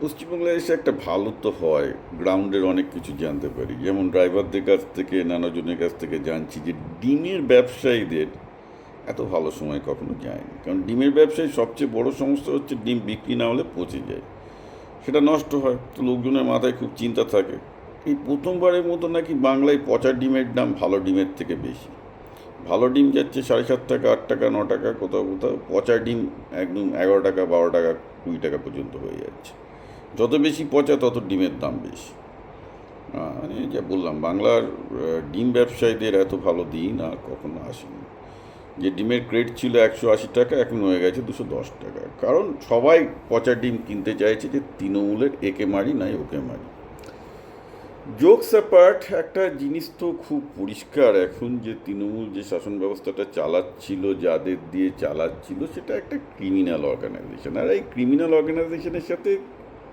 পশ্চিমবাংলায় এসে একটা ভালো তো হয়, গ্রাউন্ডের অনেক কিছু জানতে পারি। যেমন ড্রাইভারদের কাছ থেকে, নানাজনের কাছ থেকে জানছি যে ডিমের ব্যবসায়ীদের এত ভালো সময় কখনো যায়নি। কারণ ডিমের ব্যবসায়ী সবচেয়ে বড় সমস্যা হচ্ছে ডিম বিক্রি না হলে পচে যায়, সেটা নষ্ট হয়, তো লোকজনের মাথায় খুব চিন্তা থাকে। এই প্রথমবারের মতো নাকি বাংলায় পচা ডিমের দাম ভালো ডিমের থেকে বেশি। ভালো ডিম যাচ্ছে 7.5 টাকা, 8 টাকা, 9 টাকা, কোথাও কোথাও পচা ডিম একদম 11 টাকা, 12 টাকা, 20 টাকা পর্যন্ত হয়ে যাচ্ছে। যত বেশি পচা তত ডিমের দাম বেশি। মানে যা বললাম, বাংলার ডিম ব্যবসায়ীদের এত ভালো দিন আর কখনো আসেনি। যে ডিমের ক্রেট ছিল 180 টাকা, এখন হয়ে গেছে 210 টাকা। কারণ সবাই পচা ডিম কিনতে চাইছে, যে তৃণমূলের একে মারি নাই ওকে মারি। জোকস অ্যাপার্ট, একটা জিনিস তো খুব পরিষ্কার এখন, যে তৃণমূল যে শাসন ব্যবস্থাটা চালাচ্ছিল, যাদের দিয়ে চালাচ্ছিল, সেটা একটা ক্রিমিনাল অর্গানাইজেশন। আর এই ক্রিমিনাল অর্গানাইজেশনের সাথে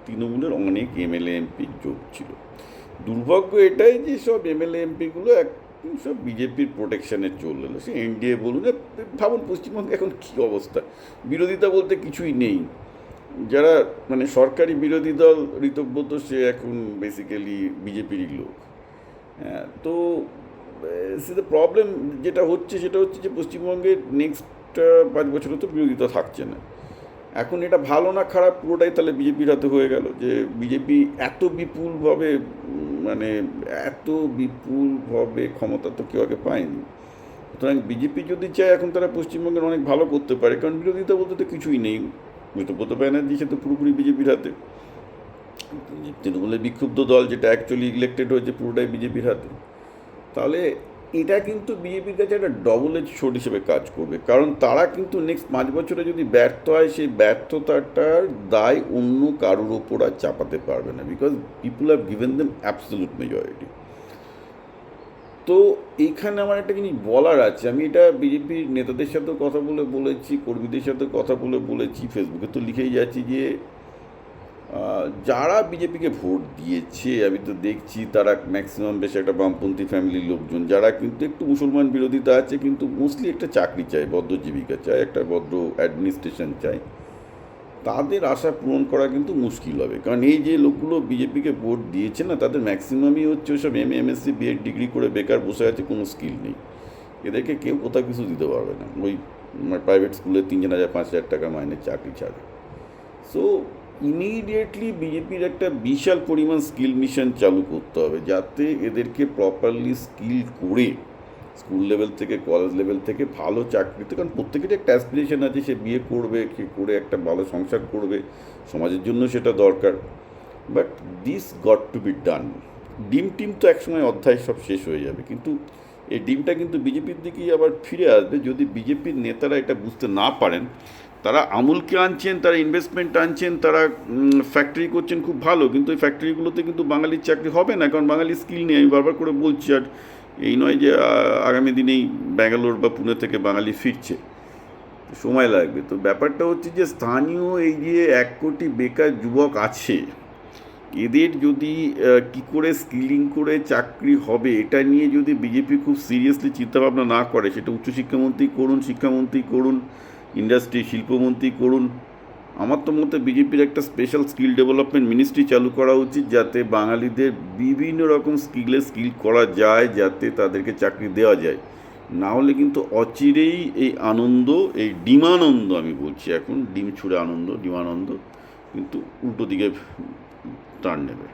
তৃণমূলের অনেক এমএলএ এমপির যোগ ছিল। দুর্ভাগ্য এটাই যে সব এমএলএ এমপিগুলো সব বিজেপির প্রোটেকশানে চলে এলো। সে এনডিএ বলুন, ভাবুন পশ্চিমবঙ্গে এখন কী অবস্থা, বিরোধিতা বলতে কিছুই নেই। যারা মানে সরকারি বিরোধী দল ঋতব্রত, সে এখন বেসিক্যালি বিজেপিরই লোক। হ্যাঁ, তো সে দ্য প্রবলেম যেটা হচ্ছে সেটা হচ্ছে যে পশ্চিমবঙ্গের নেক্সট 5 বছরে তো বিরোধিতা থাকছে না। এখন এটা ভালো না খারাপ পুরোটাই তাহলে বিজেপির হাতে হয়ে গেল, যে বিজেপি এত বিপুলভাবে মানে এত বিপুলভাবে ক্ষমতা তো কেউ আগে পায়নি। সুতরাং বিজেপি যদি চায় এখন তারা পশ্চিমবঙ্গের অনেক ভালো করতে পারে, কারণ বিরোধিতা বলতে তো কিছুই নেই। মমতা ব্যানার্জি সে তো পুরোপুরি বিজেপির হাতে। তৃণমূলের বিক্ষুব্ধ দল যেটা অ্যাকচুয়ালি ইলেক্টেড হয়েছে পুরোটাই বিজেপির হাতে। তাহলে এটা কিন্তু বিজেপির কাছে একটা ডবল এজ শোড হিসেবে কাজ করবে, কারণ তারা কিন্তু নেক্সট 5 বছরে যদি ব্যর্থ হয়, সেই ব্যর্থতাটার দায় অন্য কারোর ওপর আর চাপাতে পারবে না, because people have given them absolute majority. তো এইখানে আমার একটা জিনিস বলার আছে, আমি এটা বিজেপির নেতাদের সাথেও কথা বলেছি, কর্মীদের সাথেও কথা বলেছি, ফেসবুকে তো লিখেই যাচ্ছি যে যারা বিজেপিকে ভোট দিয়েছে, আমি তো দেখছি তারা ম্যাক্সিমাম বেশ একটা বামপন্থী ফ্যামিলির লোকজন, যারা কিন্তু একটু মুসলমান বিরোধিতা আছে, কিন্তু মোস্টলি একটা চাকরি চায়, বদ্ধ জীবিকা চায়, একটা বদ্ধ অ্যাডমিনিস্ট্রেশন চায়। তাদের আশা পূরণ করা কিন্তু মুশকিল হবে, কারণ এই যে লোকগুলো বিজেপিকে ভোট দিয়েছে না, তাদের ম্যাক্সিমামই হচ্ছে ওসব এমএ এমএসসি বিএড ডিগ্রি করে বেকার বসে আছে, কোনো স্কিল নেই। এদেরকে কেউ কোথাও কিছু দিতে পারবে না, ওই প্রাইভেট স্কুলে 3,000 5,000 টাকা মাইনে চাকরি ছাড়ে। সো ইমিডিয়েটলি বিজেপির একটা বিশাল পরিমাণ স্কিল মিশন চালু করতে হবে, যাতে এদেরকে প্রপারলি স্কিল করে স্কুল লেভেল থেকে কলেজ লেভেল থেকে ভালো চাকরিতে, কারণ প্রত্যেকেরই একটা অ্যাসপিরেশন আছে, সে বিয়ে করবে, সে করে একটা ভালো সংসার করবে, সমাজের জন্য সেটা দরকার। But this got to be done. ডিম টিম তো একসময় অধ্যায় সব শেষ হয়ে যাবে, কিন্তু এই ডিমটা কিন্তু বিজেপির দিকেই আবার ফিরে আসবে, যদি বিজেপির নেতারা এটা বুঝতে না পারেন। তারা আমুলকে আনছেন, তারা ইনভেস্টমেন্ট আনছেন, তারা ফ্যাক্টরি করছেন, খুব ভালো, কিন্তু এই ফ্যাক্টরিগুলোতে কিন্তু বাঙালির চাকরি হবে না, কারণ বাঙালির স্কিল নেই। আমি বারবার করে বলছি, আর এই নয় যে আগামী দিনেই ব্যাঙ্গালোর বা পুনে থেকে বাঙালি ফিরছে, সময় লাগবে। তো ব্যাপারটা হচ্ছে যে স্থানীয় এই যে 1 কোটি বেকার যুবক আছে, এদের যদি কি করে স্কিলিং করে চাকরি হবে, এটা নিয়ে যদি বিজেপি খুব সিরিয়াসলি চিন্তাভাবনা না করে, সেটা উচ্চশিক্ষামন্ত্রী করুন, শিক্ষামন্ত্রী করুন, ইন্ডাস্ট্রি শিল্পমন্ত্রী করুন, আমার তো মতে বিজেপির একটা স্পেশাল স্কিল ডেভেলপমেন্ট মিনিস্ট্রি চালু করা উচিত, যাতে বাঙালিদের বিভিন্ন রকম স্কিল করা যায়, যাতে তাদেরকে চাকরি দেওয়া যায়। না হলে কিন্তু অচিরেই এই আনন্দ, এই ডিমানন্দ, আমি বলছি এখন ডিম ছুঁড়ে আনন্দ, ডিমানন্দ কিন্তু উল্টো দিকে টার্ন নেবে।